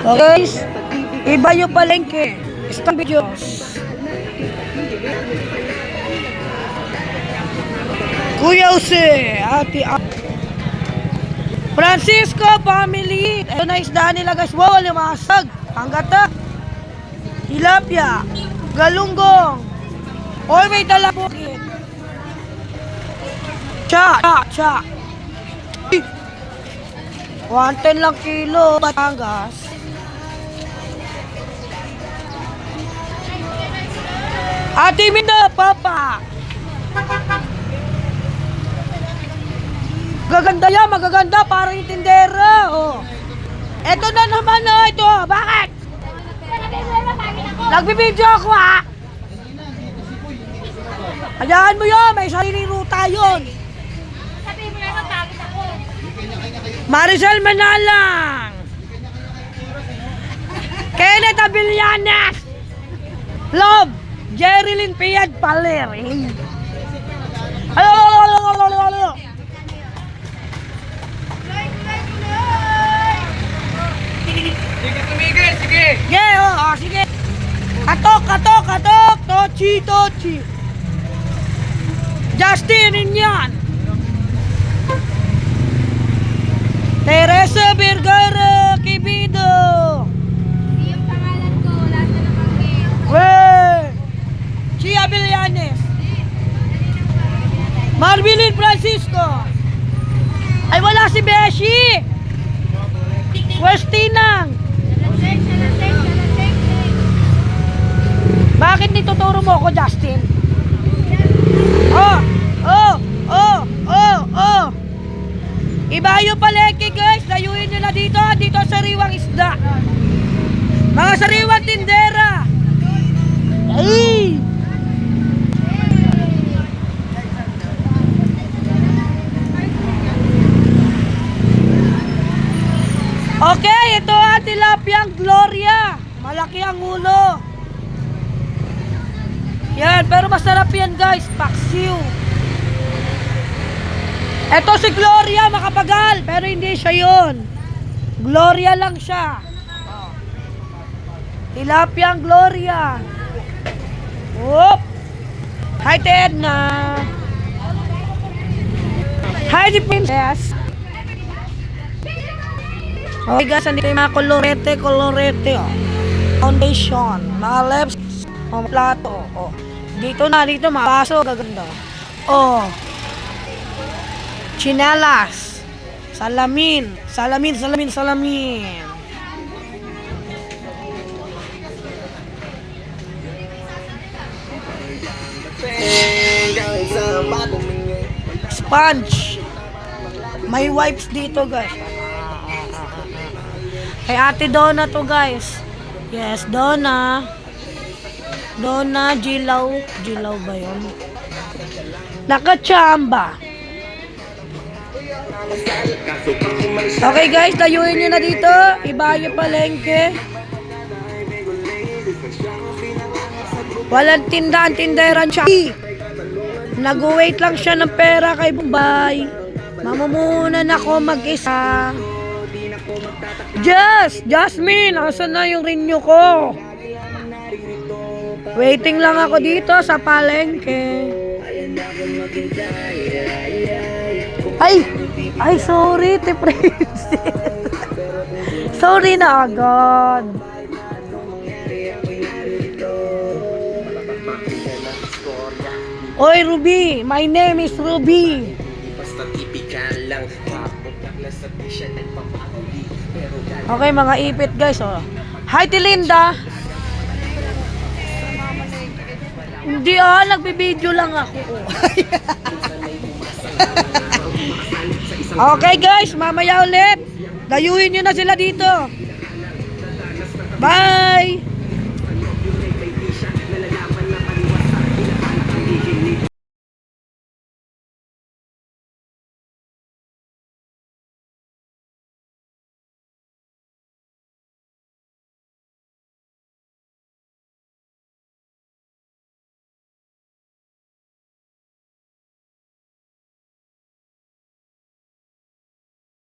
Okay, guys, iba yung palengke. Start videos. Kuya Jose, Francisco family. Ito na isda nila guys. Wow, limasag. Panggata. Tilapia. Galunggong. Oy, may dalabugin. Cha. 110 lang kilo. Batangas. Ate Minda, Papa. Gaganda yan, magaganda, parang yung tindera. Oh. Eto na naman, oh, ito. Bakit? Nagbibideo ako, ha? Hayaan mo yun, may sariling ruta yun. Sabihin mo na magpagit ako. Maricel Manalang. Kenneth Avillanes. Love. Jerilyn Piad Paler. Hello. Sige, tumigil, sige. Sige, sige. Katok. Tochi. Justin Rinyan. Teresa Vergara Kibido. Hindi yung pangalan ko, lahat na nabanggit. Wey! Chia Villanes. Marvilin Francisco. Ay, wala si Beshi. Westinang. Salasek. Bakit nituturo mo ako, Justin? Oh. Ibayo palengke guys, dayuhin nyo na dito sariwang isda. Mga sariwang tindera. Ay! Okay, ito ang tilapiang Gloria. Malaki ang ulo. Yan, pero masarap yan guys, paksiw. Ito si Gloria, makapagal, pero hindi siya yun. Gloria lang siya. Tilapiang Gloria. Whoop! Hi, Edna. Hi, the princess. Okay guys, andito yung mga kolorete. Oh. Foundation, mga lips, plato. Oh. Dito mga baso, gaganda. Oh. Chinelas. Salamin. Sponge. May wipes dito guys. Kay Ate Donna to guys. Yes, Donna Gilaw ba yun? Nakachamba. Okay guys, dayuhin nyo na dito. Ibayo palengke. Walang tindahan siya. Nag-wait lang siya ng pera kay Bombay. Mamumunan ako mag-isa. Jasmine, asan na yung renew ko? Waiting lang ako dito sa palengke. Ay, sorry, te princess. Sorry na agad. Oy, Ruby, my name is Ruby. Okay, mga ipit guys, oh. Hi, Tilinda. Hindi nagbibideo lang ako. Okay guys, mamaya ulit. Dayuhin nyo na sila dito. Bye!